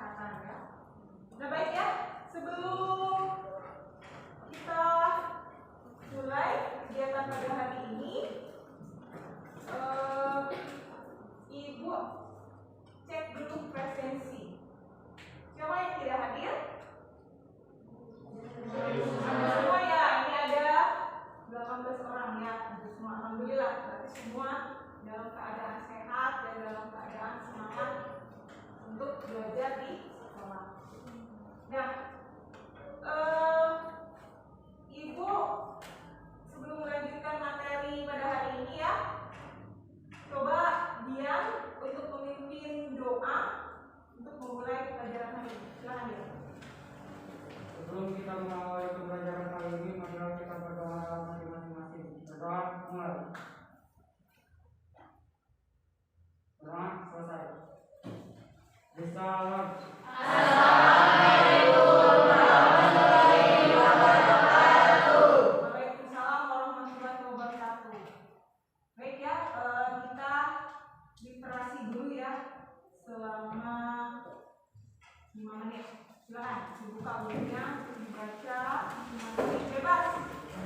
kesehatan ya. Nah baik ya, sebelum kita mulai kegiatan pada hari ini, Ibu cek dulu presensi. Siapa yang tidak hadir? Semua ya, ini ada 18 orang ya, untuk semua. Alhamdulillah, berarti semua dalam keadaan sehat dan dalam keadaan semangat untuk belajar di sekolah. Nah, Ibu sebelum melanjutkan materi pada hari ini ya, coba Dian untuk memimpin doa untuk memulai pelajaran hari ini. Silakan Dian. Sebelum kita memulai pembelajaran kali ini, marilah kita berdoa masing-masing. Berdoa mulai. Berdoa selesai. Salam. Waalaikumsalam warahmatullahi wabarakatuh. Baik ya, kita literasi dulu ya selama 5 menit. Silakan dibuka bukunya, dibaca 5 menit bebas.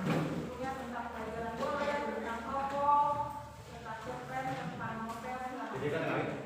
Bukunya tentang pelajaran boleh, tentang tokoh, tentang cerpen, tentang novel. Silakan.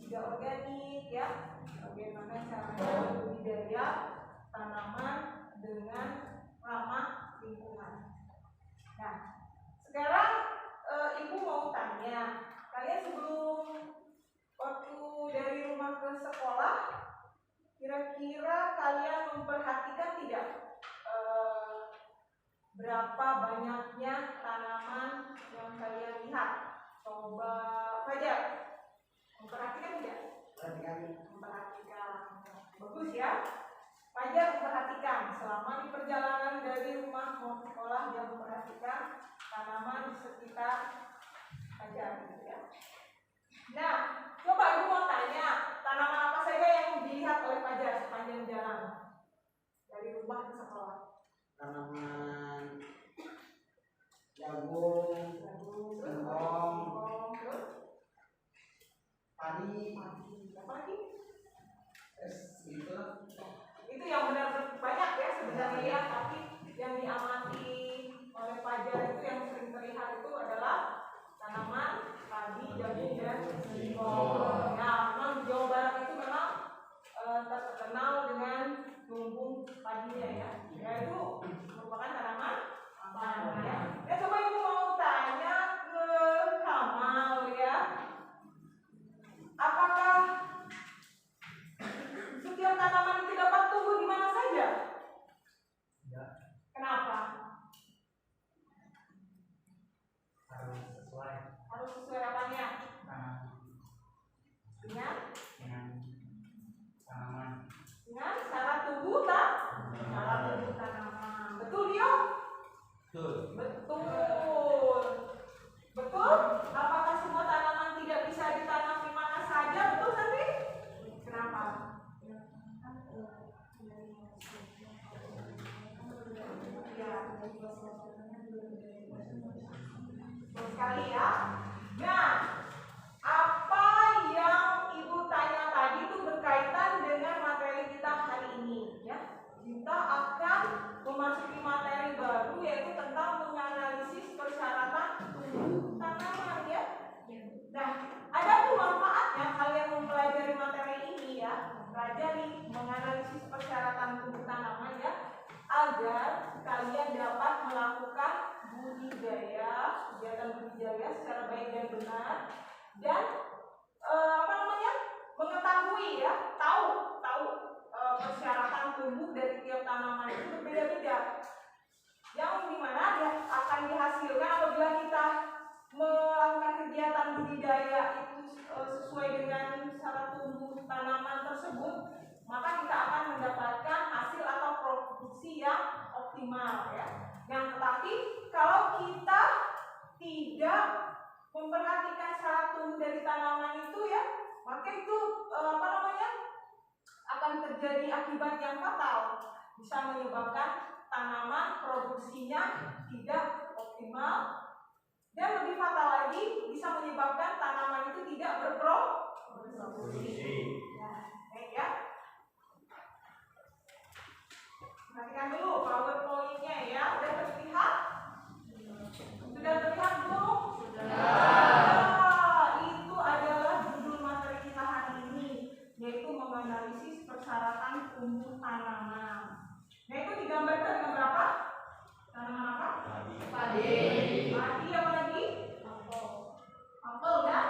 tidak organik ya. Bagaimana caranya budidaya tanaman dengan ramah lingkungan. Nah, sekarang ibu mau tanya, kalian sebelum waktu dari rumah ke sekolah, kira-kira kalian memperhatikan tidak berapa banyaknya tanaman yang kalian lihat? Coba Fajar, memperhatikan tidak? Memperhatikan. Bagus ya. Fajar memperhatikan selama di perjalanan dari rumah mau ke sekolah, dia memperhatikan tanaman di sekitar Fajar gitu ya. Nah, coba ibu mau tanya, tanaman apa saja yang dilihat oleh Fajar sepanjang jalan dari rumah ke sekolah? Tanaman jagung, singkong, padi, apa lagi? gitu lah. Itu yang benar banyak ya sebenarnya ya, tapi yang diamati oleh Fajar itu yang sering terlihat itu adalah tanaman padi, jagung, dan singkong. Nah, memang di Jawa Barat itu memang terkenal dengan lumbung padinya ya. Yaitu merupakan tanaman pangan ya. Ya coba ibu mau tanya ke Kamal ya. Apakah setiap tanaman itu dapat tumbuh di mana saja? Ya. Kenapa? Harus sesuai Harus sesuai apanya? Dengan tanaman. dengan cara tumbuh tanaman. Betul Dio? Betul. Betul. Apakah semua tanaman tidak bisa ditanam di mana saja? Betul Santi? Kenapa? Ya. Betul sekali ya. Nah, apa yang ibu tanya tadi itu berkaitan dengan materi kita hari ini ya. Kita akan memasuki materi baru yaitu tentang menganalisis persyaratan tumbuh tanaman ya. Nah, ada tuh manfaatnya kalian mempelajari materi ini ya. Pelajari menganalisis persyaratan tumbuh tanaman ya, agar kalian dapat melakukan budidaya, kegiatan budidaya secara baik dan benar, dan mengetahui ya, tahu persyaratan tumbuh dari tiap tanaman itu berbeda-beda. Yang dimana dia akan dihasilkan apabila kita melakukan kegiatan budidaya itu sesuai dengan cara tumbuh tanaman tersebut, maka kita akan mendapatkan hasil atau produksi yang optimal ya. Yang tetapi kalau kita tidak memperhatikan cara tumbuh dari tanaman itu ya, maka itu akan terjadi akibat yang fatal, bisa menyebabkan tanaman produksinya tidak optimal, dan lebih fatal lagi bisa menyebabkan tanaman itu tidak berproduksi. Ya. Perhatikan dulu PowerPoint-nya ya, sudah terlihat? Sudah terlihat belum? Itu adalah judul materi kita hari ini, yaitu menganalisis persyaratan tumbuh tanaman. Nah itu digambarkan dengan berapa? Tanaman apa? Padi. Padi apa lagi? Apel ya?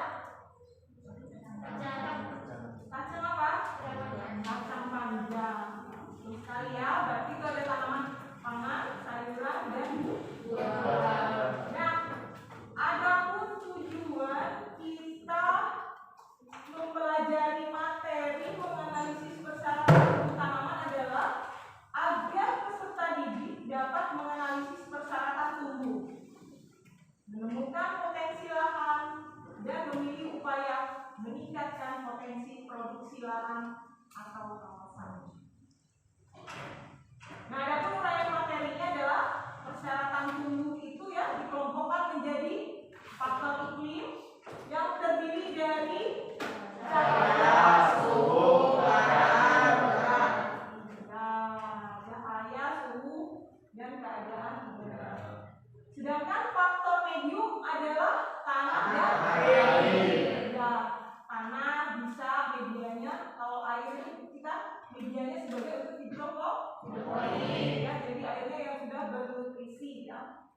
ya.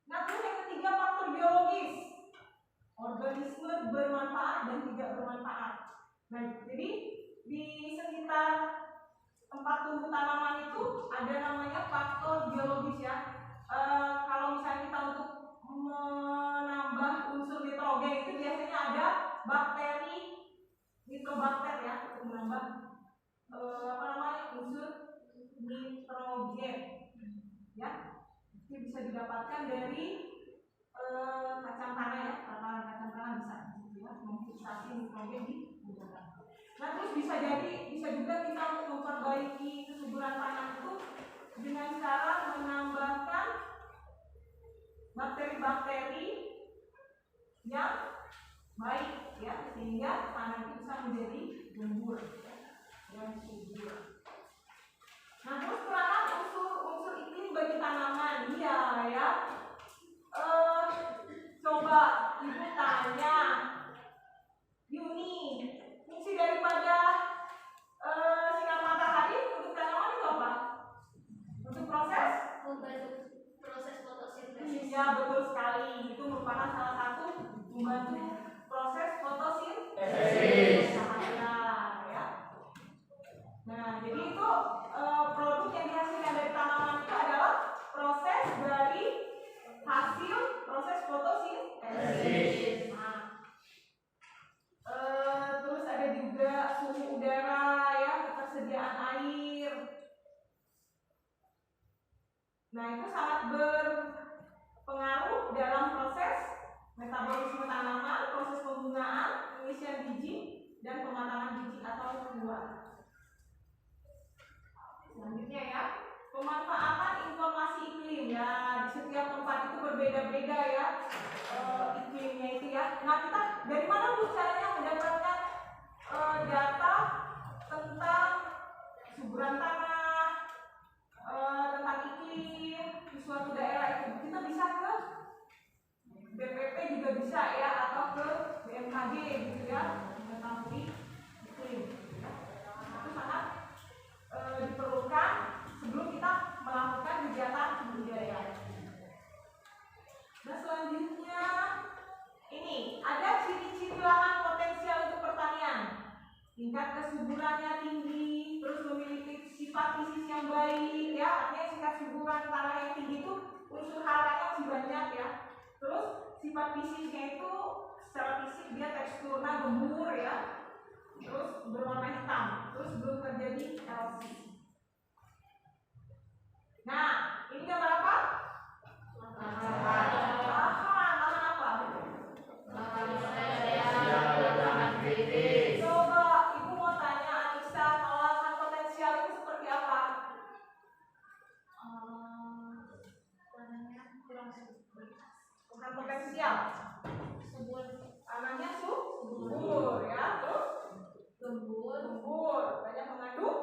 Nah, terus yang ketiga faktor biologis, organisme bermanfaat dan tidak bermanfaat. Nah, jadi di sekitar tempat tumbuh tanaman itu ada namanya faktor biologis ya. Kalau misalnya kita untuk menambah unsur nitrogen itu biasanya ada bakteri nitrobakter ya, untuk menambah unsur nitrogen ya. Itu bisa didapatkan dari kacang tanah ya, tanaman kacang tanah bisa gitu ya, memfiksasi nitrogen di udara. Nah, terus bisa juga kita untuk memperbaiki kesuburan tanah itu dengan cara menambahkan bakteri-bakteri yang baik ya, sehingga tanah itu bisa menjadi gembur dan subur. Nah, terus peranan unsur iklim bagi tanaman, iya ya. Coba ibu tanya Yuni, fungsi daripada sinar matahari untuk tanaman itu apa? Untuk proses fotosintesis. Iya, betul sekali. Itu merupakan salah satu membantu proses fotosintesis cahaya ya. Nah, jadi itu produk yang dihasilkan dari tanaman itu adalah proses dari hasil proses fotosintesis. Nah, terus ada juga suhu udara ya, ketersediaan air. Nah, itu sangat berpengaruh dalam proses metabolisme tanaman, proses pembungaan, pengisian biji, dan pematangan biji atau buah. Selanjutnya ya, pemanfaatan informasi iklim ya, di setiap tempat itu berbeda-beda ya iklimnya itu ya. Nah, kita dari mana Bu caranya mendapatkan data tentang kesuburan tanah, tentang iklim di suatu daerah itu? Kita bisa ke BPP juga bisa ya, atau ke BMKG gitu ya, mengetahui iklim ya. Itu sangat diperlukan sebelum kita melakukan kegiatan budidaya. Nah, selanjutnya ini ada ciri-ciri lahan potensial untuk pertanian. Tingkat kesuburannya tinggi, terus memiliki sifat fisik yang baik ya, artinya sifat kesuburan tanah yang tinggi itu unsur haranya masih banyak ya. Terus sifat fisiknya itu secara fisik dia teksturnya gembur ya, terus berwarna hitam, terus belum terjadi erosi. Nah, ini gambar apa? Coba ibu mau tanya Anissa, kalau lahan potensial itu seperti apa? Lahan potensial tanahnya subur ya, terus gembur, banyak mengandung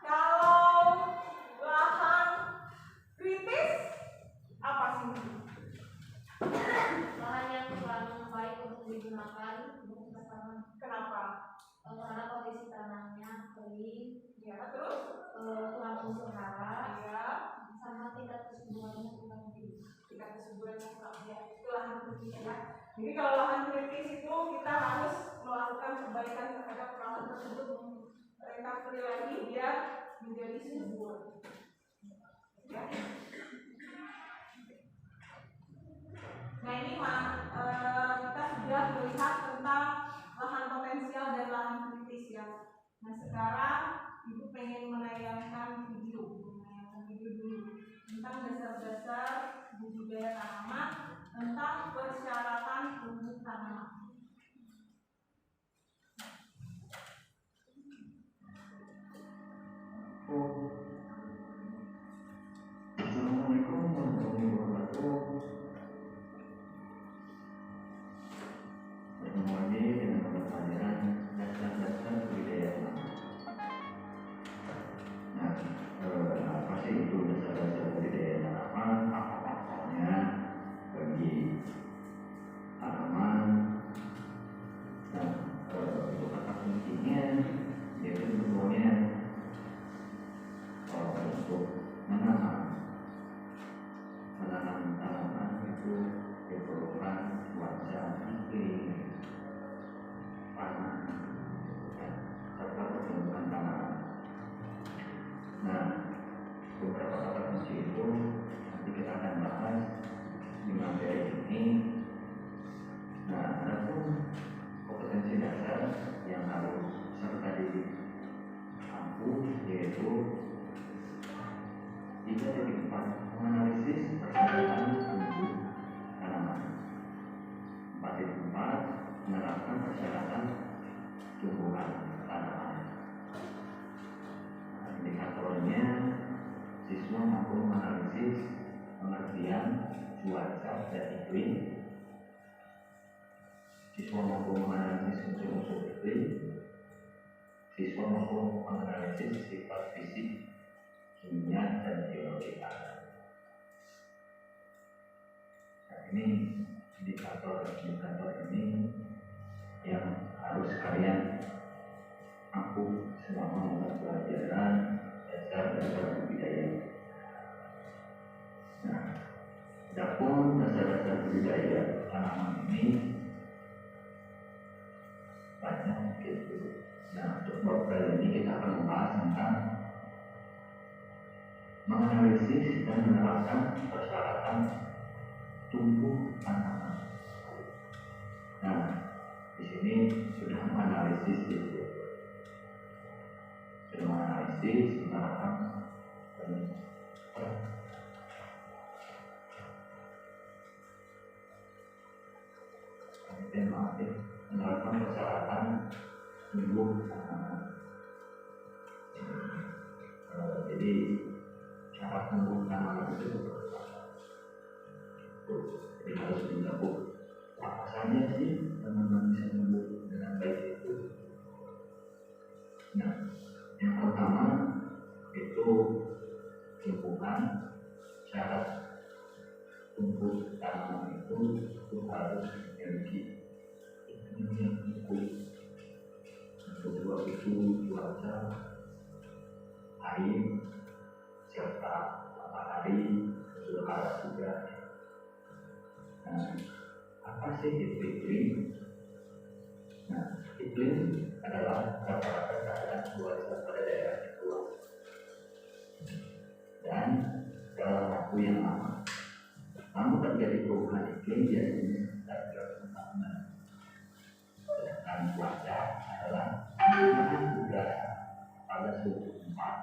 kalau lahan kritis apa sih? Lahan yang kurang baik untuk digunakan untuk tanaman. Kenapa? Karena kondisi tanahnya kering, Ya, terus kurang unsur hara, ya, sama tingkat kesuburannya kurang tinggi. tingkat kesuburannya kurang ya, itu lahan kritis ya. Jadi kalau lahan kritis itu kita harus melakukan perbaikan terhadap lahan tersebut, recovery lagi biar menjadi subur. Ya. Nah, ini kita sudah melihat tentang lahan potensial dan lahan kritis ya. Nah, sekarang ibu pengen menayangkan video dulu tentang dasar-dasar budidaya tanaman, tentang persyaratan tumbuh tanaman. menganalisis persyaratan tumbuh tanaman. 4.4 menerapkan persyaratan tumbuhan tanaman. Indikatornya, siswa mampu menganalisis pengertian cuaca dan iklim. Siswa mampu menganalisis unsur-unsur iklim. Siswa mampu menganalisis sifat fisik, kimia, dan biologi tanah. Nah, ini indikator ini yang harus kalian mampu selama mata pelajaran dasar budidaya. Nah, adapun dasar-dasar budidaya tanaman ini banyak gitu. Nah, untuk bab kali ini kita akan membahas tentang menganalisis dan menerapkan persyaratan tumbuh tanaman. Nah, di sini sudah menganalisis itu, menerapkan menerapkan persyaratan tumbuh tanaman. Jadi syarat tumbuh tanaman itu jadi harus dilakukan. Apa saja sih tanaman bisa tumbuh dengan baik itu? Nah, yang pertama itu tumbuhan. Syarat tumbuh tanaman itu harus memiliki iklim yang cukup. Kedua itu cuaca, air, serta matahari, udara juga. Nah, apa sih itu iklim? Nah, iklim adalah rata-rata keadaan cuaca pada daerah itu dan dalam waktu yang lama. Namun terjadi perubahan iklim biasanya sekitar 300 tahunan. Sedangkan cuaca adalah perubahan udara pada suhu tempat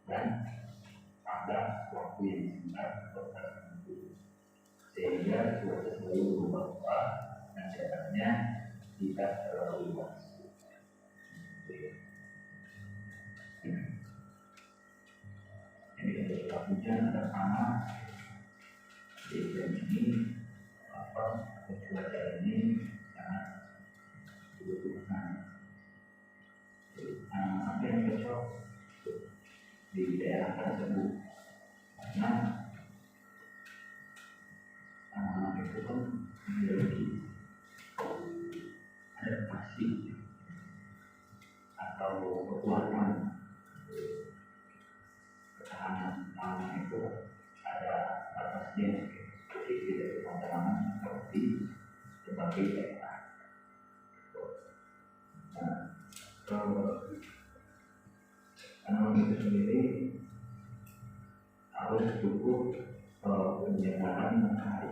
dan pada waktu yang singkat tertentu, sehingga cuaca selalu berubah-ubah dan jaraknya tidak terlalu luas. Jadi ada curah hujan, ada panas. Di iklim ini cuaca ini sangat dibutuhkan. Apa yang cocok di daerah tersebut, karena itu kan memiliki adaptasi atau kekuatan ketahanan tanah itu ada batasnya. Jadi tidak tanaman seperti berbagai daerah. Nah, tanaman itu sendiri harus cukup penjagaan matahari.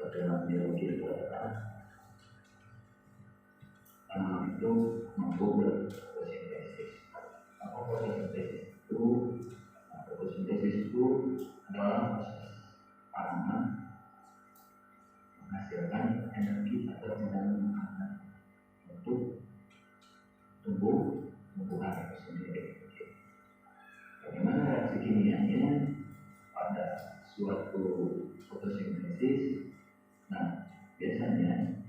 Dalam biologi adalah tanaman itu mampu berfotosintesis. Apa fotosintesis itu? Fotosintesis itu adalah proses tanaman menghasilkan energi atau cadangan makanan untuk tumbuhan itu sendiri. Bagaimana reaksi kimianya pada suatu fotosintesis? Nah, biasanya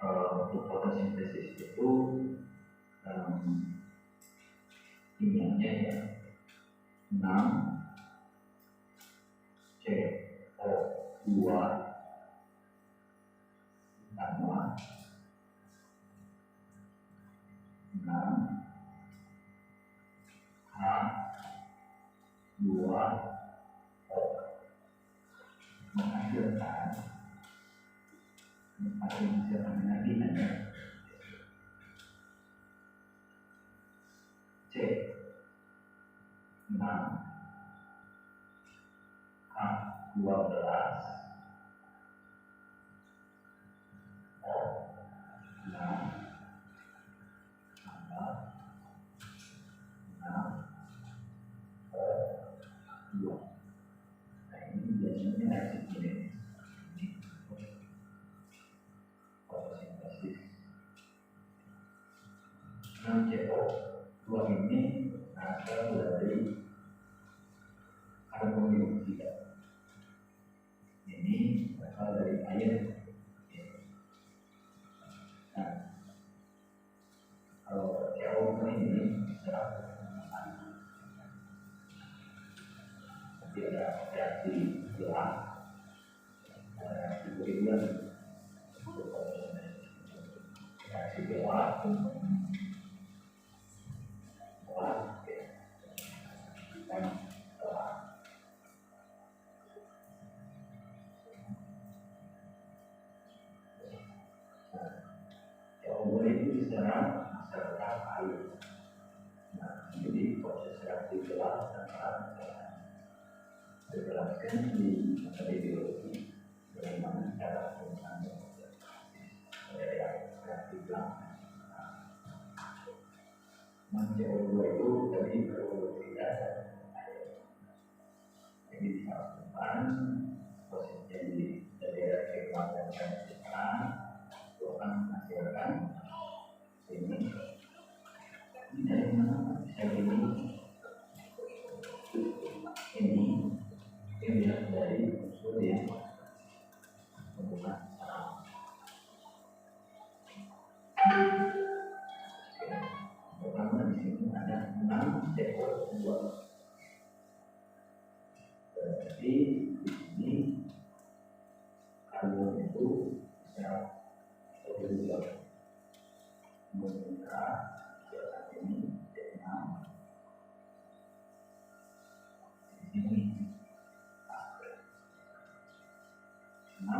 untuk fotosintesis itu kimianya ya 6 CO2 tambah 6 H2O menghasilkan lagi ada C6 H12 O6 tambah 6 berasal dari karbon dioksida. Ini berasal dari air. Nah, kalau CO2 ini diserap ke permukaan, nanti ada reaksi gelap, reaksi berimbang, reaksi gelap, dan gelap. CO2 itu diserap serta air. Nah, jadi proses reaksi gelap dan terang dijelaskan di materi biologi bagaimana cara penggunaan reaksi gelap. Nah, CO2 itu tadi berbeda dan air. Jadi disatukan prosesnya dari reaksi gelap dan reaksi terang itu akan menghasilkan ini dari mana bisa ini dilihat dari unsur yang menggunakan terang. Pertama di sini ada 6 CO2. Berarti di sini karbon itu bisa terbentuk menggunakan saat ini jadi 6. Di sini 6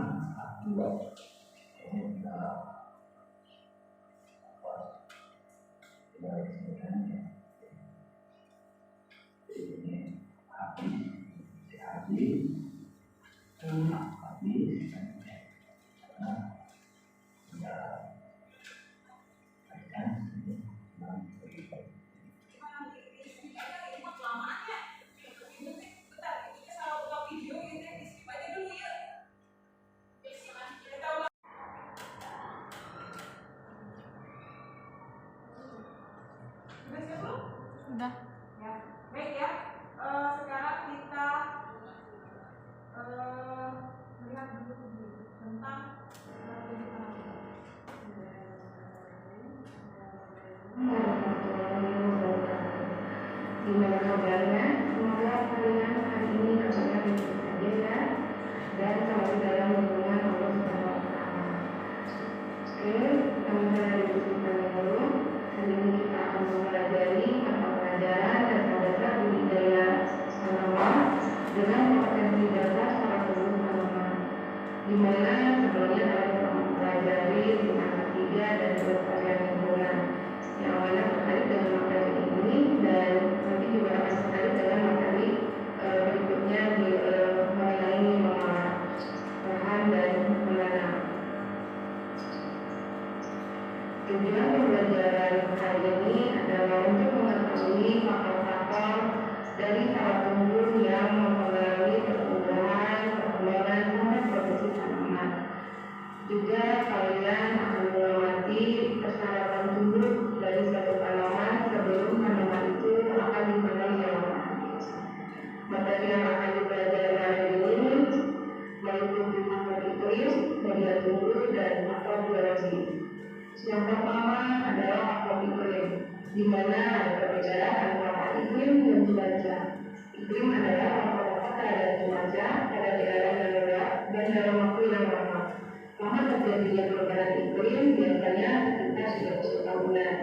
ini adalah tidak disebutkannya. Jadi ini habis karena Udah. Ya, baik ya. Sekarang kita melihat dulu tentang gimana kabarnya? Semoga kalian hari ini kabarnya baik-baik saja ya, dan selalu dalam lindungan Allah Subhanahu wa Ta'ala. Oke, kita mulai dari diskusi dulu. Hari ini kita akan mempelajari mata pelajaran dasar-dasar budidaya tanaman dengan kompetensi dasar secara umum tanaman. Di mana sebelumnya kalian mempelajari tentang ketiga dan kelestarian lingkungan, yang mana terkait dengan materi ini dan nanti juga akan terkait dengan materi berikutnya di mengenai mengolah lahan dan menanam. Tujuan pembelajaran hari ini adalah untuk mengetahui faktor-faktor dari cara tumbuh yang mempengaruhi pertumbuhan, perkembangan, dan produksi tanaman. Juga kalian akan mengamati persyaratan tumbuh dari suatu tanaman sebelum tanaman itu akan ditanam di lahan. Materi yang akan dipelajari hari ini meliputi faktor iklim, media tumbuh, dan faktor biologi. Yang pertama adalah faktor iklim, di mana ada perbedaan antara iklim dan cuaca. Iklim adalah faktor terhadap cuaca pada daerah yang luas dan dalam waktu yang lama. Lama terjadinya perubahan iklim biasanya sekitar 30 tahunan.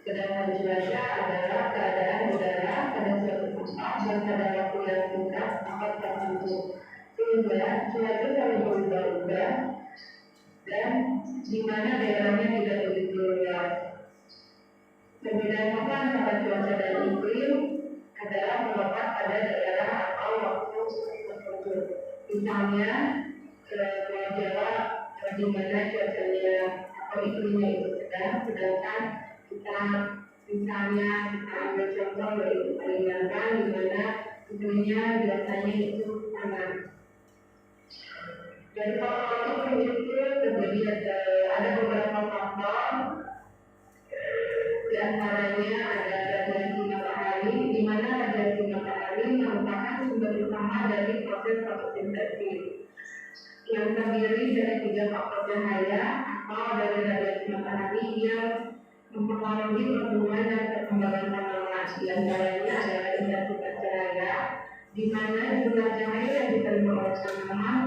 Sedangkan cuaca adalah keadaan udara pada suatu tempat dan pada waktu yang singkat tempat tertentu. Sehingga cuaca selalu berubah-ubah dan di mana daerahnya tidak begitu luas. Perbedaan apa antara cuaca dan iklim adalah terletak pada daerah atau waktu tertentu. Misalnya Pulau Jawa di mana cuacanya atau iklimnya itu sedang, sedangkan kita misalnya kita ambil contoh yaitu Kalimantan di mana iklimnya biasanya itu panas. Dari faktor iklim itu terjadi ada beberapa faktor, di antaranya ada radiasi matahari di mana proses fotosintesis yang terdiri dari 3 faktor cahaya atau dari radiasi matahari yang mempengaruhi pertumbuhan dan perkembangan tanaman. Di antaranya adalah intensitas cahaya, di mana jumlah cahaya yang diterima oleh tanaman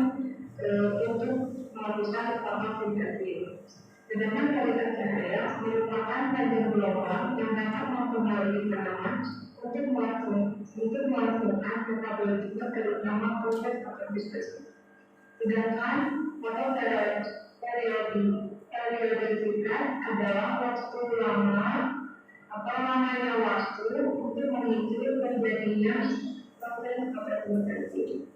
untuk melakukan fotosintesis. Sedangkan kualitas cahaya merupakan panjang gelombang yang dapat mempengaruhi tanaman untuk melangsungkan metabolisme terutama proses fotosintesis. Sedangkan periodisitas adalah waktu lama atau lamanya waktu untuk memicu terjadinya proses fotosintesis.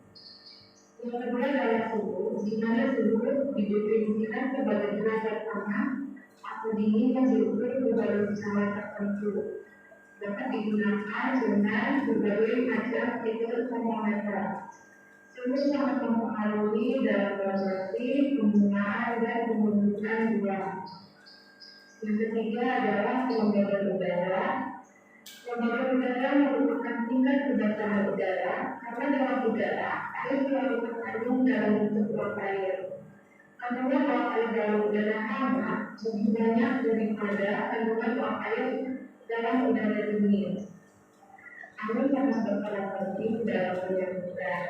Yang kedua adalah suhu, di mana suhu didefinisikan sebagai derajat panas atau dingin yang diukur sebagai skala tertentu. Dapat digunakan dengan berbagai macam fitur termometer. Suhu sangat mempengaruhi dalam prosesi penggunaan dan pembentukan buah. Yang ketiga adalah kelembaban udara. Kelembaban udara merupakan tingkat kedatangan udara karena dalam udara air selalu terkandung dalam bentuk uap air. Kandungan uap air dalam udara hangat lebih banyak daripada kandungan uap air dalam udara dingin. Angin sangat berperan penting dalam penyembuhan,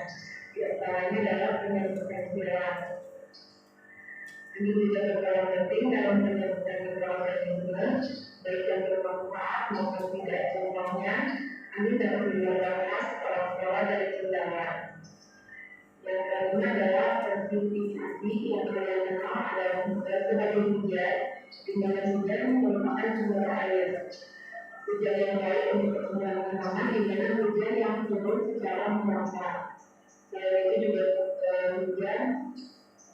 di antaranya dalam penyembuhan silat. Angin juga berperan penting dalam penyembuhan mikroorganisme, baik yang bermanfaat maupun tidak. Contohnya, angin dapat mengeluarkan spora-spora dari cendana. Yang kelima adalah presipitasisi yang kalian kenal adalah sebagai hujan, di mana hujan merupakan sumber air. Hujan yang baik untuk pertumbuhan tanaman, di mana hujan yang turun secara merata. Selain itu juga hujan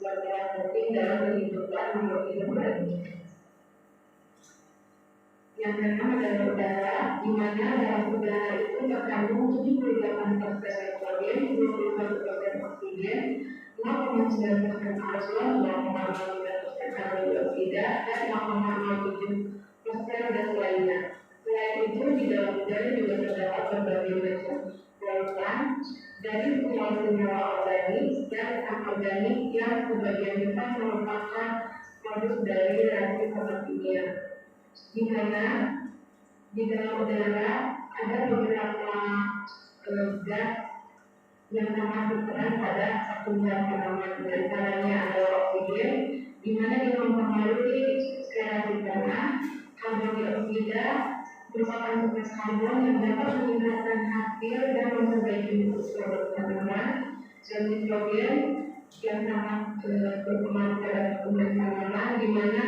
berperan penting dalam kehidupan makhluk hidup lainnya. Yang keenam adalah udara, di mana dalam udara itu terkandung 78% nitrogen, 21% oksigen, 0,9% ozon, 0,5% karbon dioksida, dan 0,07% gas lainnya. Selain itu, di dalam udara juga terdapat berbagai macam polutan dari senyawa organik dan anorganik yang sebagian besar merupakan produk dari reaksi kimia. Di mana di dalam udara ada beberapa gas yang sangat berperan pada pertumbuhan tanaman. Di antaranya adalah oksigen, di mana dia mempengaruhi skerasi tanah. Karbon dioksida merupakan gas karbon yang dapat meningkatkan hasil dan memperbaiki bentuk produk tanaman. Dan nitrogen yang sangat berpengaruh pada pertumbuhan tanaman, di mana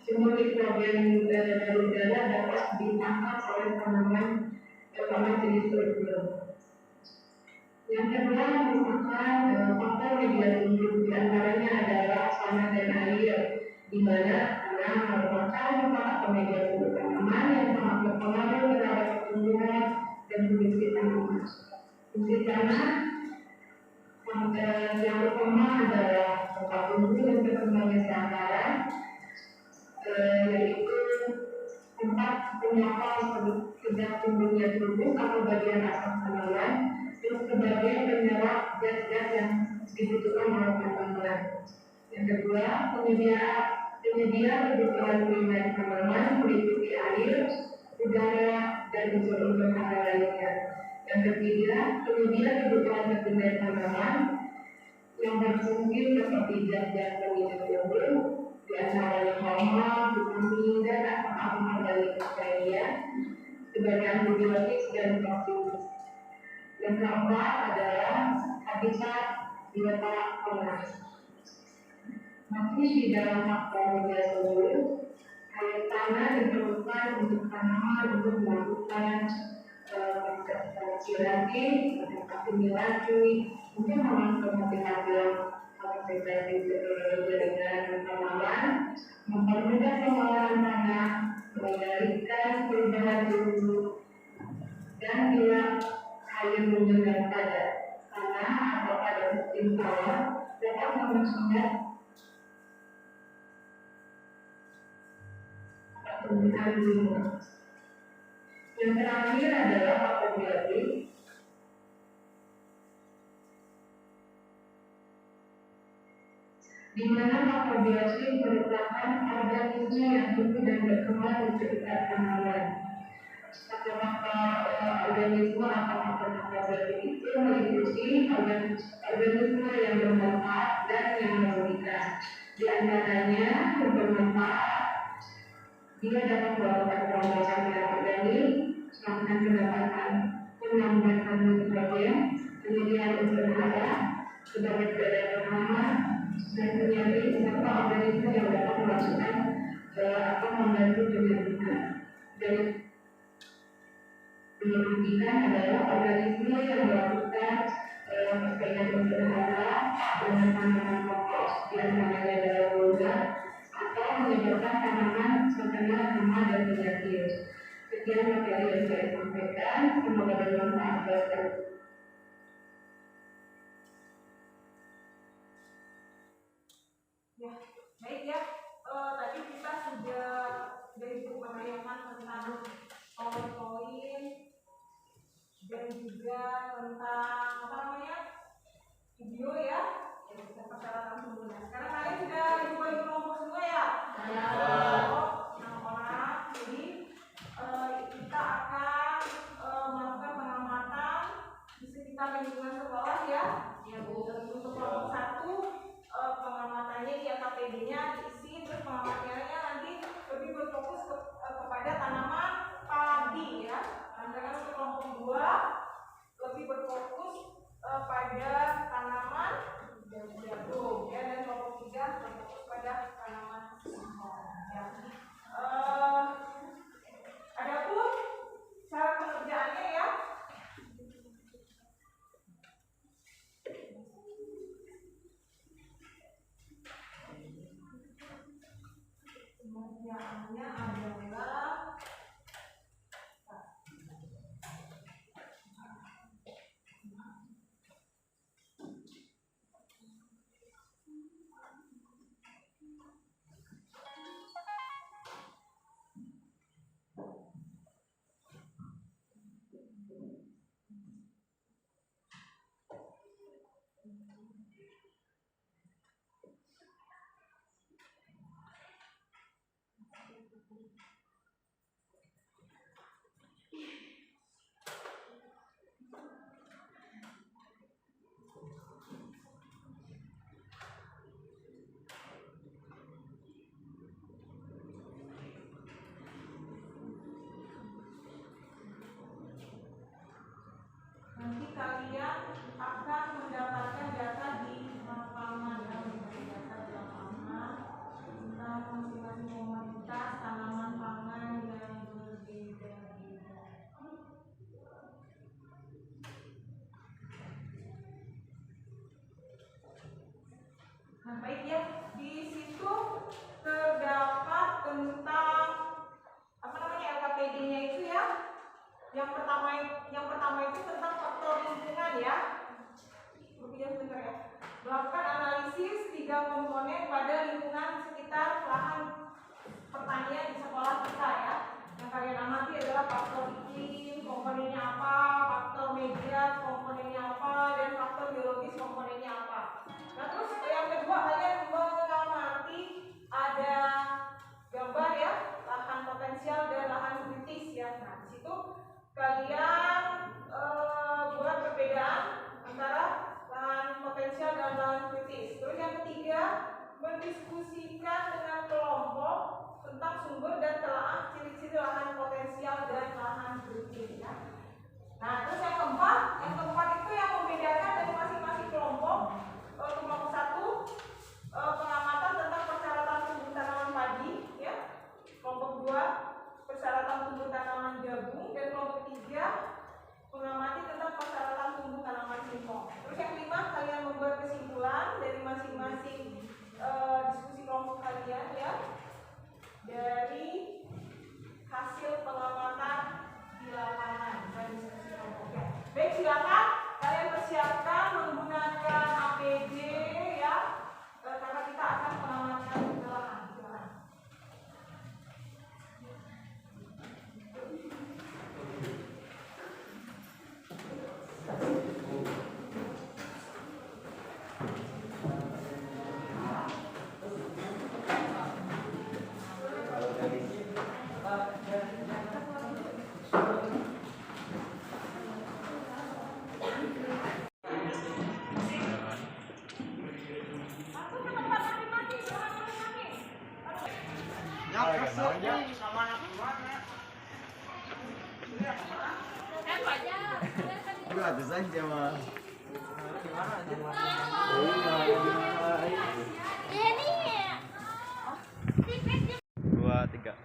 sumber nitrogen dari udara dapat ditangkap oleh tanaman jenis struktur. Yang kedua merupakan faktor media tumbuh, di antaranya adalah tanah dan air, di mana tanah merupakan media tumbuh tanaman yang sangat berpengaruh terhadap pertumbuhan dan fungsi tanaman. Fungsi tanah yang pertama adalah tempat tumbuh dan perkembangan sementara, yaitu tempat penyokong sejak tumbuhnya tumbuh atau bagian atas tanaman, dan sebagai penyerap zat-zat yang dibutuhkan oleh tanaman. Yang kedua, penyedia kebutuhan primer tanaman meliputi air, udara, dan unsur-unsur hara lainnya. Yang ketiga, penyedia kebutuhan sekunder tanaman yang berfungsi seperti zat-zat penghijau tumbuh, di antaranya hormon, vitamin, dan asam-asam organik lainnya sebagai antibiotik dan toksin. Yang keempat adalah habitat biota tanah. Masih di dalam faktor media tumbuh, air tanah diperlukan untuk tanaman untuk melakukan asimilasi, untuk mengakomodasi hasil fotosintesis jaringan tanaman, mempermudah pengolahan tanah, mengendalikan perubahan suhu, dan bila air mengendap pada tanah atau pada sistem sawah dapat mempermudah pertumbuhan bunga. Yang terakhir adalah fotobiotik. di mana makrobiosit merupakan organisme yang tumbuh dan berkembang di sekitar tanaman. Satu organisme atau makrobiosit itu meliputi organisme yang bermanfaat dan yang merugikan. Di antaranya yang bermanfaat, dia dapat melakukan perawatan pada organik, melakukan pendapatan, penambahan nitrogen, kemudian unsur hara, sebagai daya tanaman, dan menjadi serta organisme yang dapat memasukkan atau membantu penyembuhan. Dan merugikan adalah organisme yang melakukan persaingan unsur hara dengan tanaman pokok, di antaranya dalam logam, atau menyebabkan tanaman terkena hama dan penyakit. Sekian materi yang saya sampaikan, semoga bermanfaat bagi Ya, baik ya. Tadi kita sudah dari buku pemahaman tentang poin-poin dan juga tentang apa namanya video ya. Kita persyaratan semua. Sekarang kalian sudah dibagi kelompok semua ya? Oh, 6 orang. Jadi kita akan melakukan pengamatan di sekitar lingkungan sekolah ya. Ya Bu. Untuk kelompok 1 pengamatannya di AKPD-nya diisi, terus pengamatannya nanti lebih berfokus kepada tanaman padi ya. Sedangkan untuk kelompok 2 lebih berfokus pada tanaman jagung ya, dan kelompok 3 berfokus pada tanaman singkong ya. Adapun cara pengerjaannya ya, pengerjaannya adalah nanti kalian akan mendapatkan data di lapangan ya, mencari data di lapangan tentang masing-masing komoditas tanaman pangan yang berbeda-beda. Nah baik ya, di situ terdapat tentang apa namanya LKPD-nya itu ya. Yang pertama itu tentang faktor lingkungan ya. Lebih sebentar ya. Melakukan analisis 3 komponen pada lingkungan sekitar lahan pertanian di sekolah kita ya. Yang kalian amati adalah faktor iklim, komponennya apa, faktor media, komponennya apa, dan faktor biologis, komponennya apa. Nah terus yang kedua, kalian mengamati ada gambar ya, lahan potensial dan lahan kritis ya. Nah di situ kalian buat perbedaan antara lahan potensial dan lahan kritis. Terus yang ketiga, mendiskusikan dengan kelompok tentang sumber dan telaah ciri-ciri lahan potensial dan lahan kritis ya. Nah Aduh, ada saja mah. Dua, tiga.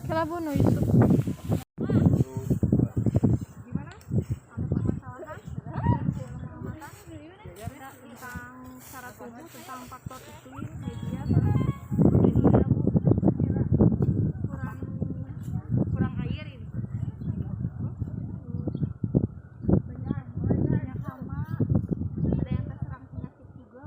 Kelabuno Yusuf. Gimana? Ada permasalahan? Tentang cara tubuh, tentang faktor iklim, media, kurang air ini. Banyak hama, ada yang terserang penyakit juga.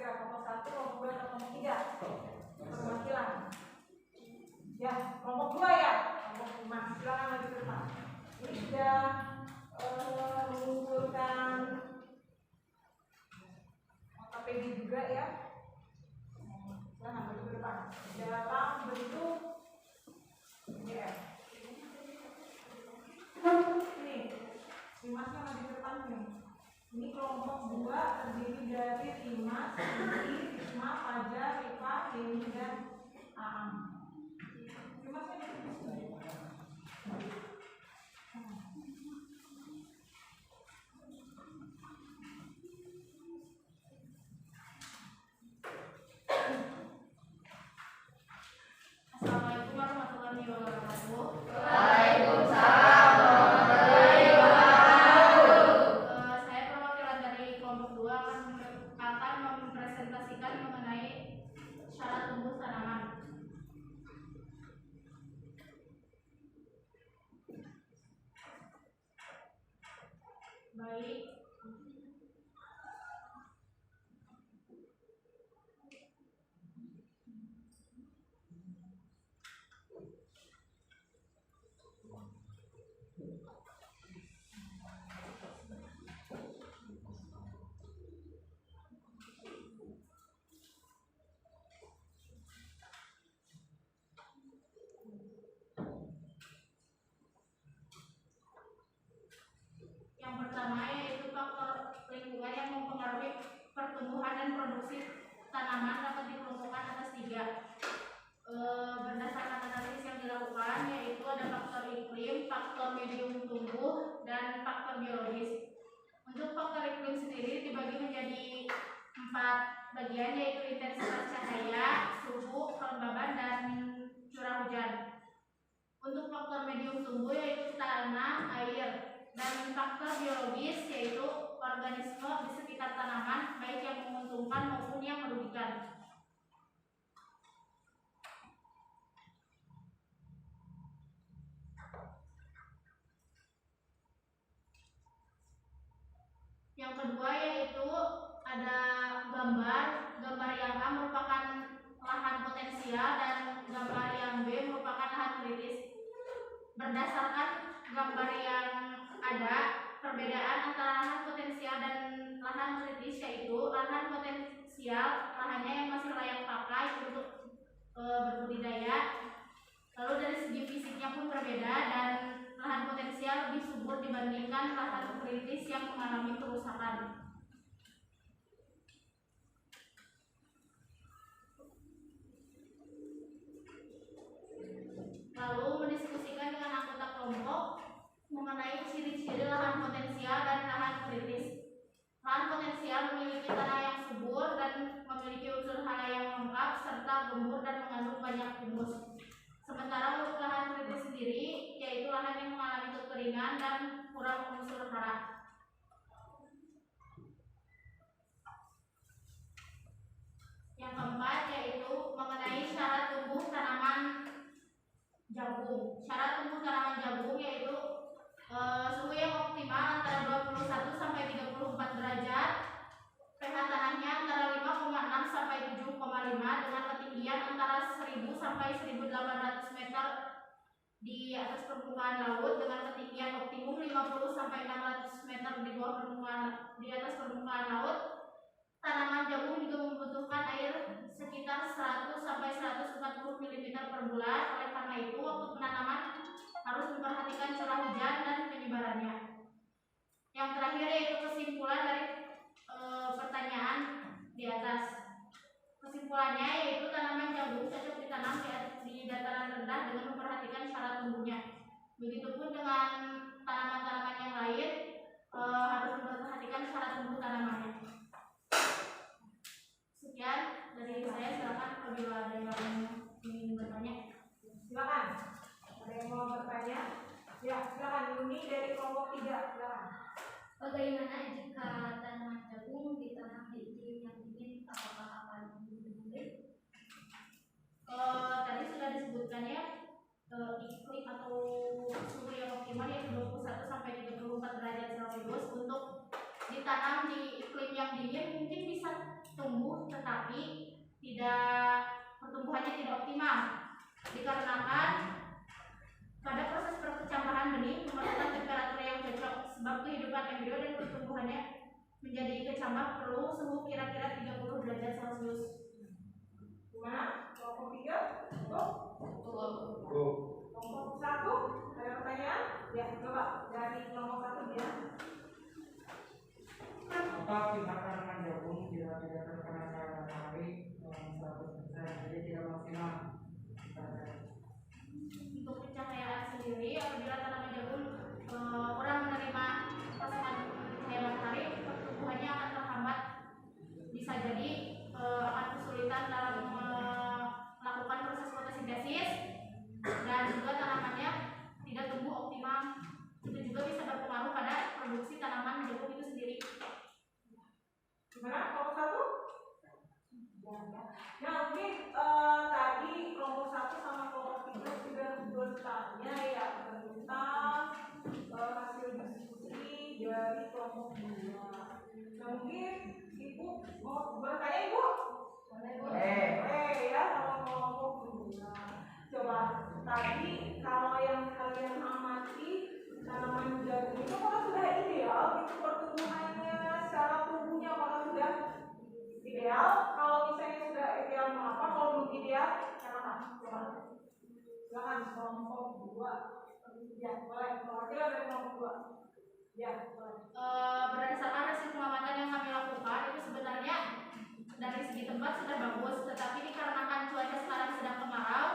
kira-kira kelompok 1, kelompok 2, atau kelompok 3? Perwakilan. Ya, kelompok 2 ya. Kelompok 5. Silakan maju ke depan. Ini sudah mengumpulkan KPD juga ya. Silakan maju ke depan. Dalam bentuk PDF. Ini, Dimasnya maju ke depan nih. Ini kelompok 2 terdiri dari Dimas, Indi, Risma, Fajar, Rifa, Denny, dan Aam. Dimasnya di sini. Assalamualaikum warahmatullahi wabarakatuh. Waalaikumsalam warahmatullahi wabarakatuh. Saya perwakilan dari kelompok 2 akan mempresentasikan mengenai syarat tumbuh tanaman. Baik. Yang pertama yaitu faktor lingkungan yang mempengaruhi pertumbuhan dan produksi tanaman dapat dikelompokkan atas 3. Berdasarkan analisis yang dilakukan yaitu ada faktor iklim, faktor medium tumbuh, dan faktor biologis. Untuk faktor iklim sendiri dibagi menjadi 4 bagian yaitu intensitas cahaya, suhu, kelembaban, dan curah hujan. Untuk faktor medium tumbuh yaitu tanah, air, dan faktor biologis yaitu organisme di sekitar tanaman baik yang menguntungkan maupun yang merugikan. Yang kedua yaitu ada gambar yang A merupakan lahan potensial dan gambar yang B merupakan lahan kritis. Berdasarkan gambar yang ada, perbedaan antara lahan potensial dan lahan kritis yaitu lahan potensial lahannya yang masih layak pakai untuk berbudidaya. Lalu dari segi fisiknya pun berbeda dan lahan potensial lebih subur dibandingkan lahan kritis yang mengalami kerusakan. Lalu mendiskusikan dengan anggota kelompok mengenai ciri-ciri lahan potensial dan lahan kritis. Lahan potensial memiliki tanah yang subur dan memiliki unsur hara yang lengkap serta gembur dan mengandung banyak humus. Sementara untuk lahan kritis sendiri yaitu lahan yang mengalami kekeringan dan kurang unsur hara. Yang keempat yaitu mengenai syarat tumbuh tanaman jagung. Syarat tumbuh tanaman jagung yaitu suhu yang optimal antara 21 sampai 34 derajat, pH tanahnya antara 5,6 sampai 7,5 dengan ketinggian antara 1000 sampai 1800 meter di atas permukaan laut dengan ketinggian optimum 50 sampai 600 meter di atas permukaan laut. Tanaman jagung juga membutuhkan air sekitar 100 sampai 140 mm per bulan. Oleh karena itu, waktu penanaman harus memperhatikan curah hujan dan penyebarannya. Yang terakhir yaitu kesimpulan dari pertanyaan di atas. Kesimpulannya yaitu tanaman jagung cocok ditanam di dataran rendah dengan memperhatikan syarat tumbuhnya. Begitupun dengan tanaman-tanaman yang lain harus memperhatikan syarat tumbuh tanamannya. Sekian dari saya, silakan apabila ada yang ingin bertanya. Silakan. Ada yang mau bertanya? Ya, silakan. Yuni dari kelompok 3, silakan. Bagaimana jika tanaman jagung ditanam di iklim yang dingin, apakah akan berhasil? Tadi sudah disebutkan ya, iklim atau suhu yang optimal yaitu 21 sampai 34 derajat Celcius. Untuk ditanam di iklim yang dingin mungkin bisa tumbuh, dikarenakan pada proses perkecambahan benih memerlukan temperatur yang cocok sebab kehidupan embrio dan pertumbuhannya menjadi kecambah perlu suhu kira-kira 30 derajat Celcius. Gimana? Kelompok 3? Betul. Kelompok 1? Ada pertanyaan? Ya, coba dari kelompok 1 dia. Apa pihak tanaman jagung bila tidak terkena cahaya matahari 100%, jadi tidak maksimal? Untuk pencahayaan sendiri, apabila tanaman jagung kurang menerima pasokan cahaya matahari, pertumbuhannya akan terhambat. Bisa jadi akan kesulitan dalam melakukan proses fotosintesis dan juga tanamannya tidak tumbuh optimal. Itu juga bisa berpengaruh pada produksi tanaman jagung itu sendiri. Gimana? Kelompok 1? Nah, mungkin tadi kelompok 1 sama kelompok 3 sudah bertanya ya tentang hasil diskusi dari kelompok 2. Nah, mungkin Ibu mau bertanya, Ibu? Ya, sama kelompok 2. Coba tadi kalau yang kalian amati tanaman jagung itu apakah sudah ideal gitu pertumbuhannya, secara tumbuhnya apakah sudah ideal? Kalau misalnya sudah ideal mengapa? Kalau belum ideal kenapa? Coba silakan kelompok 2. Ya boleh, mewakili dari kelompok 2. Ya boleh. Berdasarkan hasil pengamatan yang kami lakukan itu sebenarnya dari segi tempat sudah bagus, tetapi dikarenakan cuaca sekarang sedang kemarau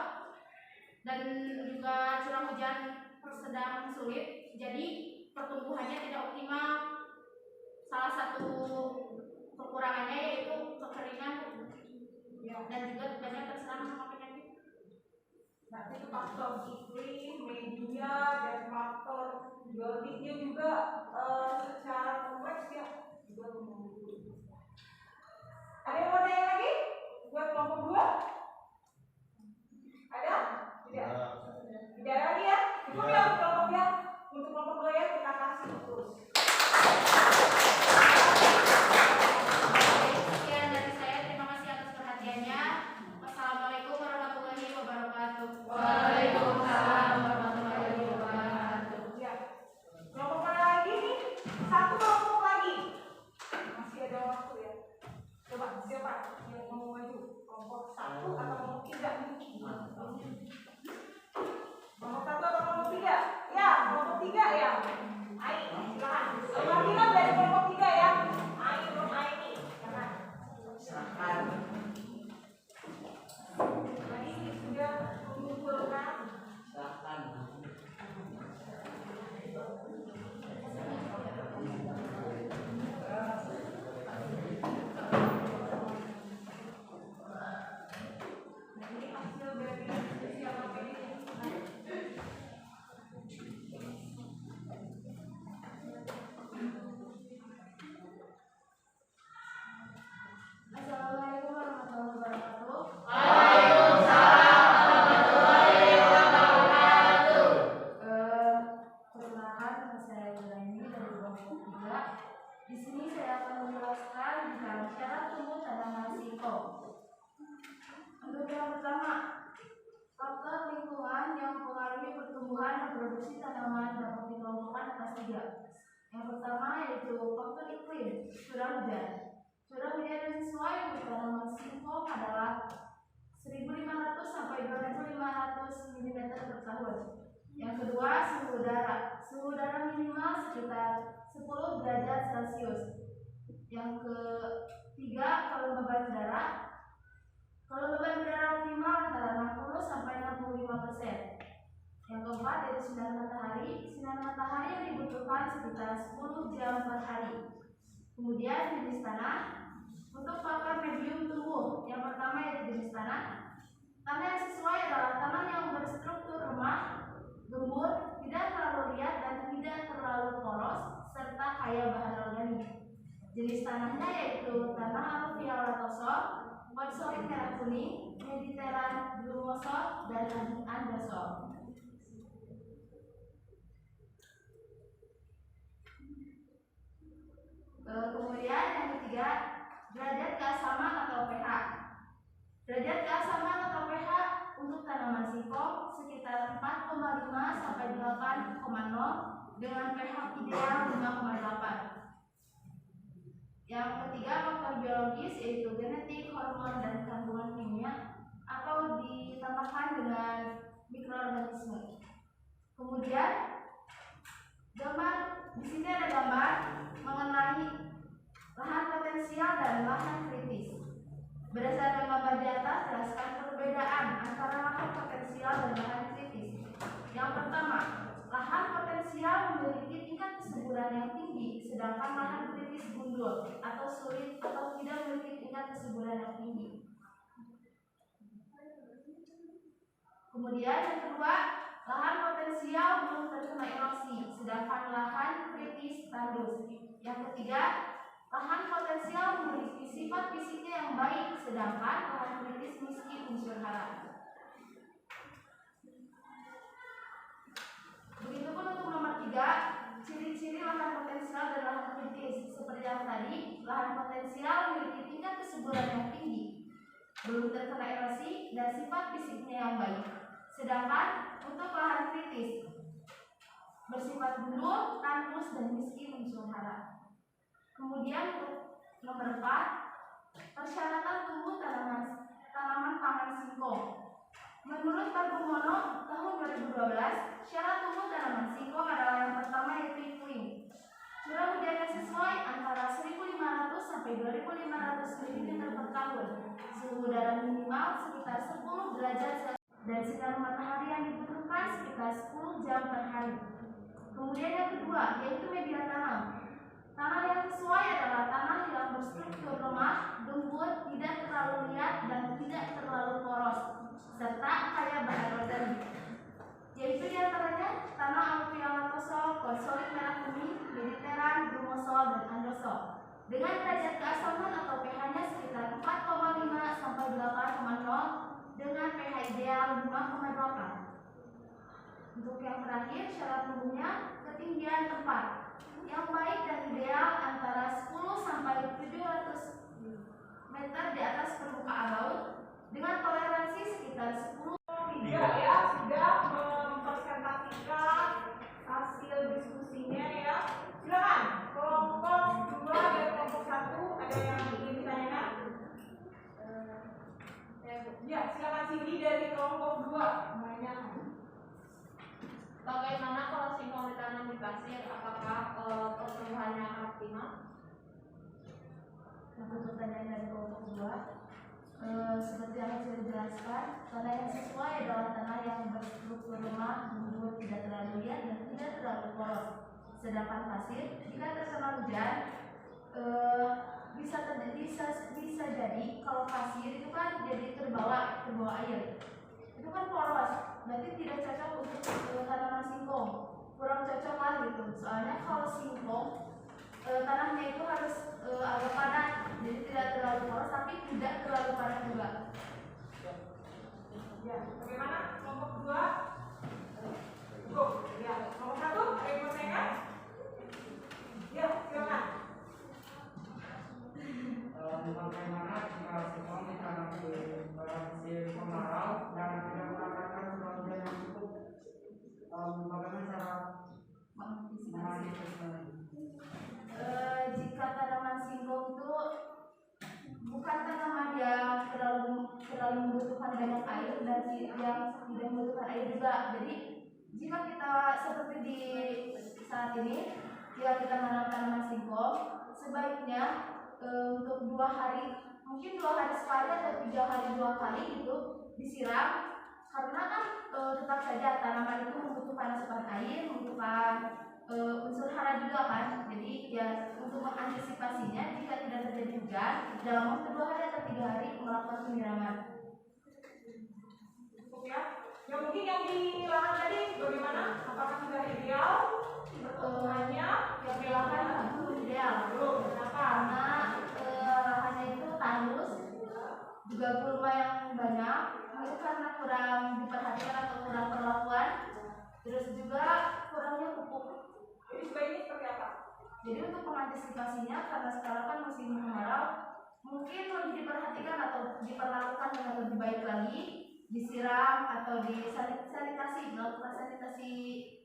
dan juga curah hujan sedang sulit, jadi pertumbuhannya tidak optimal. Salah satu kekurangannya yaitu kekeringan dan juga banyak terserang sama penyakit. Berarti itu faktor iklim, media, dan faktor geotekniknya juga secara kompleks ya juga mempengaruhi. Ada yang mau tanya lagi buat kelompok 2? Ada? Tidak? Tidak ada lagi ya? Cukup ya untuk kelompok ya? Untuk kelompok 2 ya kita kasih terus. Sekian dari saya, terima kasih atas perhatiannya. Wassalamualaikum warahmatullahi wabarakatuh. Waalaikumsalam warahmatullahi wabarakatuh. Ya. Kelompok mana lagi nih? Satu kelompok lagi. Masih ada waktu ya. Coba siapa yang mau maju? Kelompok 1 atau kelompok 3? Kelompok 1 atau kelompok 3? Ya, kelompok 3 ya. Ayo, silakan. Perwakilan dari kelompok 3 ya. Ayo, Aini. Silakan. Tadi sudah mengumpulkan. Ini hasil dari diskusi apa ini? Assalamualaikum warahmatullahi wabarakatuh. Perkenalkan, nama saya Yulaini dari kelompok 3. Di sini saya akan menjelaskan tentang cara tumbuh tanaman singkong. Untuk yang pertama, faktor lingkungan yang mempengaruhi pertumbuhan dan produksi tanaman dapat dikelompokkan atas 3. Yang pertama yaitu faktor iklim, curah hujan. Curah hujan yang sesuai untuk tanaman singkong adalah 1.500 sampai 2.500 mm per tahun. Yang kedua, suhu udara. Suhu udara minimal sekitar 10 derajat Celcius. Yang ketiga, kelembaban udara. Kelembaban udara optimal antara 60 sampai 65%. Yang keempat yaitu sinar matahari. Sinar matahari yang dibutuhkan sekitar 10 jam per hari. Kemudian jenis tanah. Untuk faktor medium tumbuh, yang pertama yaitu jenis tanah. Tanah yang sesuai adalah tanah yang berstruktur lemah, gembur, tidak terlalu liat dan tidak terlalu poros, serta kaya bahan organik. Jenis tanahnya yaitu tanah aluvial latosol, fosforik merah kuning, mediteran glumosol, dan andesol. Kemudian yang ketiga, derajat keasaman atau pH. Derajat keasaman atau pH untuk tanaman singkong 8,0 dengan pH ideal 5,8. Yang ketiga, faktor biologis yaitu genetik, hormon, dan kandungan kimia atau ditambahkan dengan mikroorganisme. Kemudian gambar di sini ada gambar mengenai lahan potensial dan lahan kritis. Berdasarkan gambar di atas, jelaskan perbedaan antara lahan potensial dan lahan kritis. Yang pertama, lahan potensial memiliki tingkat kesuburan yang tinggi, sedangkan lahan kritis gundul atau sulit atau tidak memiliki tingkat kesuburan yang tinggi. Kemudian yang kedua, lahan potensial belum terkena erosi, sedangkan lahan kritis tandus. Yang ketiga, lahan potensial memiliki sifat fisiknya yang baik, sedangkan lahan kritis miskin unsur hara. Begitupun untuk nomor 3, ciri-ciri lahan potensial dan lahan kritis. Seperti yang tadi, lahan potensial memiliki tingkat kesuburan yang tinggi, belum terkena erosi, dan sifat fisiknya yang baik. Sedangkan untuk lahan kritis bersifat gundul, tandus, dan miskin unsur hara. Kemudian untuk nomor 4, persyaratan tumbuh tanaman pangan singkong. Menurut Tabumono tahun 2012, syarat tumbuh tanaman singkong adalah yang pertama yaitu iklim. Curah hujan yang sesuai antara 1.500 sampai 2.500 mm per tahun. Suhu udara minimal sekitar 10 derajat Celcius dan sinar matahari yang dibutuhkan sekitar 10 jam per hari. Kemudian yang kedua yaitu media tanam. Tanah yang sesuai adalah tanah yang berstruktur lemah, gembur, tidak terlalu liat dan tidak terlalu poros, serta kaya bahan organik. Yaitu diantaranya tanah alveolatosol, konsolit merah kuning, mediteran, brumosol, dan andosol. Dengan derajat keasaman atau pH-nya sekitar 4,5 sampai 8,0 dengan pH ideal 5,8. Untuk yang terakhir, syarat tumbuhnya ketinggian tempat yang baik dan ideal antara 10 sampai 700 meter di atas permukaan laut dengan toleransi sekitar 10. Ya, sudah mempresentasikan hasil diskusinya ya. Silakan kelompok 2 dan kelompok 1 ada yang ingin ditanyakan? Ya, silakan Cindy dari kelompok 2 banyak. Bagaimana kalau singkong ditanam di pasir? Apakah pertumbuhannya akan optimal? Untuk pertanyaan dari kelompok 2, seperti yang sudah dijelaskan, tanah yang sesuai adalah tanah yang berstruktur lemah, gembur, tidak terlalu liat dan tidak terlalu poros. Sedangkan pasir, jika terkena hujan, bisa jadi kalau pasir itu kan jadi terbawa air. Itu kan poros, berarti tidak cocok untuk tanaman singkong, kurang cocok lah gitu. Soalnya kalau singkong tanahnya itu harus agak padat, jadi tidak terlalu poros tapi tidak terlalu padat juga. Ya, bagaimana kelompok 2? Cukup. Ya, kelompok 1 ada yang mau tanya? Ya, silakan. Bagaimana jika singkong ditanam di musim kemarau dan tidak mendapatkan curah hujan yang cukup? Bagaimana cara mengantisipasi? Jika tanaman singkong itu bukan tanaman yang terlalu membutuhkan banyak air dan yang tidak membutuhkan air juga. Jadi jika kita seperti di saat ini, jika kita menanam tanaman singkong, sebaiknya untuk 2 hari, mungkin 2 hari sekali atau 3 hari 2 kali gitu disiram, karena kan tetap saja tanaman itu membutuhkan asupan air, membutuhkan unsur hara juga kan. Jadi ya untuk mengantisipasinya jika tidak terjadi hujan dalam waktu 2 hari atau 3 hari melakukan penyiraman. Cukup ya. Ya mungkin yang di lahan tadi bagaimana? Apakah sudah ideal pertumbuhannya? Yang di lahan itu ideal. Belum. Kenapa? Karena lahannya itu tandus, juga gulma yang banyak, itu karena kurang diperhatikan atau kurang perlakuan, terus juga kurangnya pupuk. Jadi sebaiknya seperti apa? Jadi untuk mengantisipasinya, karena sekarang kan musim kemarau, mungkin lebih diperhatikan atau diperlakukan dengan lebih baik lagi, disiram atau disanitasi, melakukan sanitasi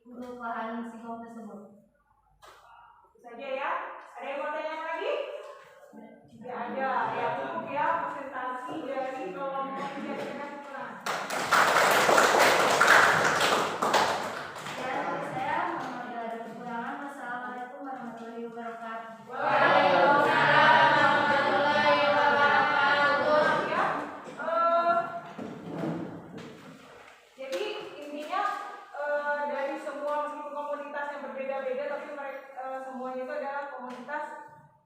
untuk bahan singkong tersebut. Itu saja ya. Ada yang mau tanya lagi? Tidak ada. Ya cukup ya presentasi dari kelompok kegiatan kurang. Ya, dari saya mohon maaf ada kekurangan. Wassalamualaikum warahmatullahi wabarakatuh. Waalaikumsalam warahmatullahi wabarakatuh. Ya, jadi intinya dari semua meskipun komoditas yang berbeda-beda, tapi mereka semuanya itu adalah komoditas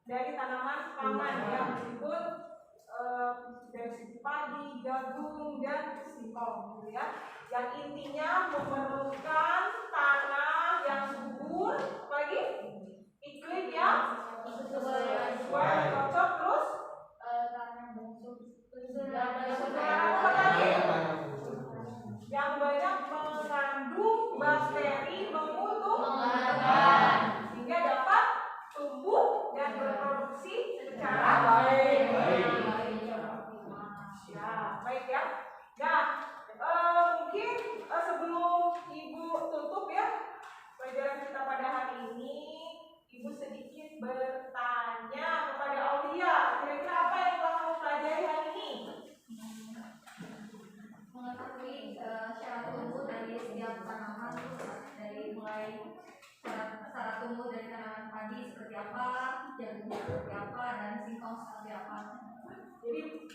dari tanaman pangan ya, meskipun dari segi padi, jagung dan singkong gitu ya. Yang intinya memerlukan tanah yang subur, apalagi iklim yang sesuai, cocok, terus yang banyak mengandung bakteri menguntungkan sehingga dapat tumbuh dan berproduksi secara baik. Ya, baik ya. Nah, mungkin sebelum Ibu tutup ya pelajaran kita pada hari ini, Ibu sedikit bertanya kepada Aulia. Kira-kira apa yang telah kamu pelajari hari ini? Mengetahui syarat tumbuh dari setiap tanaman, dari mulai syarat tumbuh dari tanaman padi seperti apa, jagung seperti apa, dan singkong seperti apa. Jadi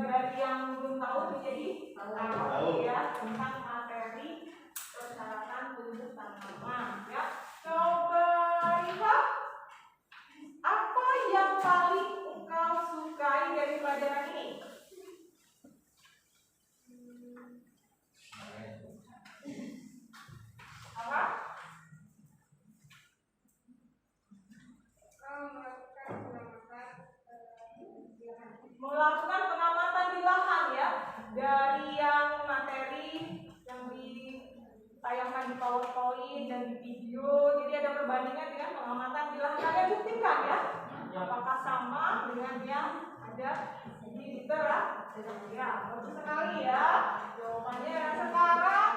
dari yang belum tahu menjadi tahu ya tentang materi persyaratan tumbuh tanaman ya. Coba lihat apa yang paling engkau sukai dari pelajaran ini? Apa? Melakukan pengamatan di lahan ya, dari yang materi yang ditayangkan di PowerPoint dan di video. Jadi ada perbandingan dengan pengamatan di lahan. Kalian buktikan ya, apakah sama dengan yang ada di literatur. Ya, bagus sekali ya jawabannya. Nah, sekarang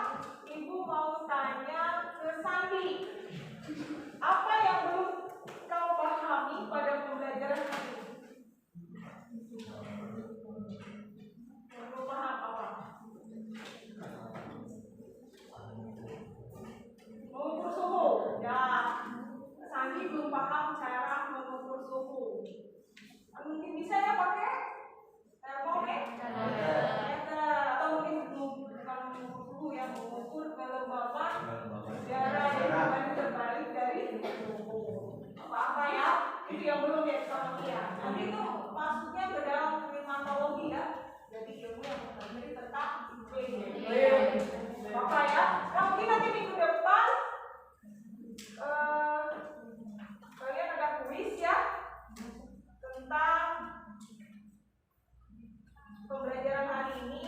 Ibu mau tanya ke Sandi. Apa yang belum kau pahami pada pembelajaran hari ini? Belum paham apa? Mengukur suhu. Ya, Sandi belum paham cara mengukur suhu. Mungkin bisa ya pakai termometer atau mungkin bukan mengukur suhu ya, mengukur kelembaban udara yang terbalik dari suhu. Apa ya? Itu yang belum ya dipahami ya. Nanti itu masuknya ke dalam klimatologi ya. Jadi ilmu yang mempelajari tentang iklim. Apa ya? Nah, mungkin nanti minggu depan kalian ada kuis ya tentang pembelajaran hari ini.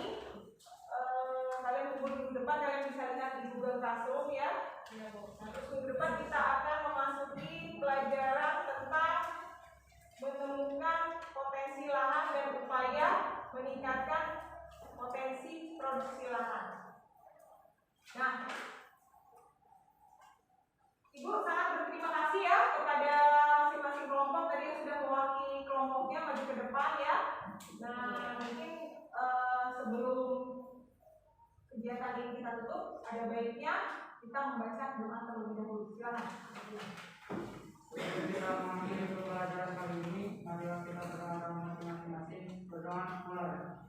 Kalian tunggu minggu depan, kalian bisa lihat di Google Classroom ya. Nah, terus minggu depan kita akan memasuki pelajaran tentang menemukan potensi lahan dan upaya meningkatkan potensi produksi lahan. Nah, Ibu sangat berterima kasih ya kepada masing-masing kelompok tadi yang sudah mewakili kelompoknya maju ke depan ya. Nah, mungkin sebelum kegiatan ini kita tutup, ada baiknya kita membaca doa terlebih dahulu. Silakan. Sebelum kita mengakhiri pelajaran kali ini, marilah kita berdoa masing-masing. Berdoa mulai.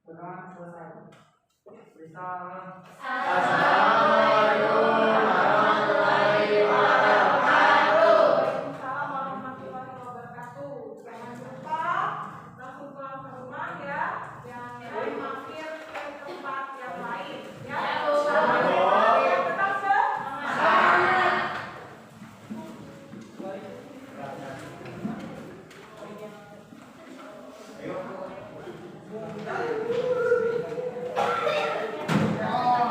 Berdoa selesai. Bisa.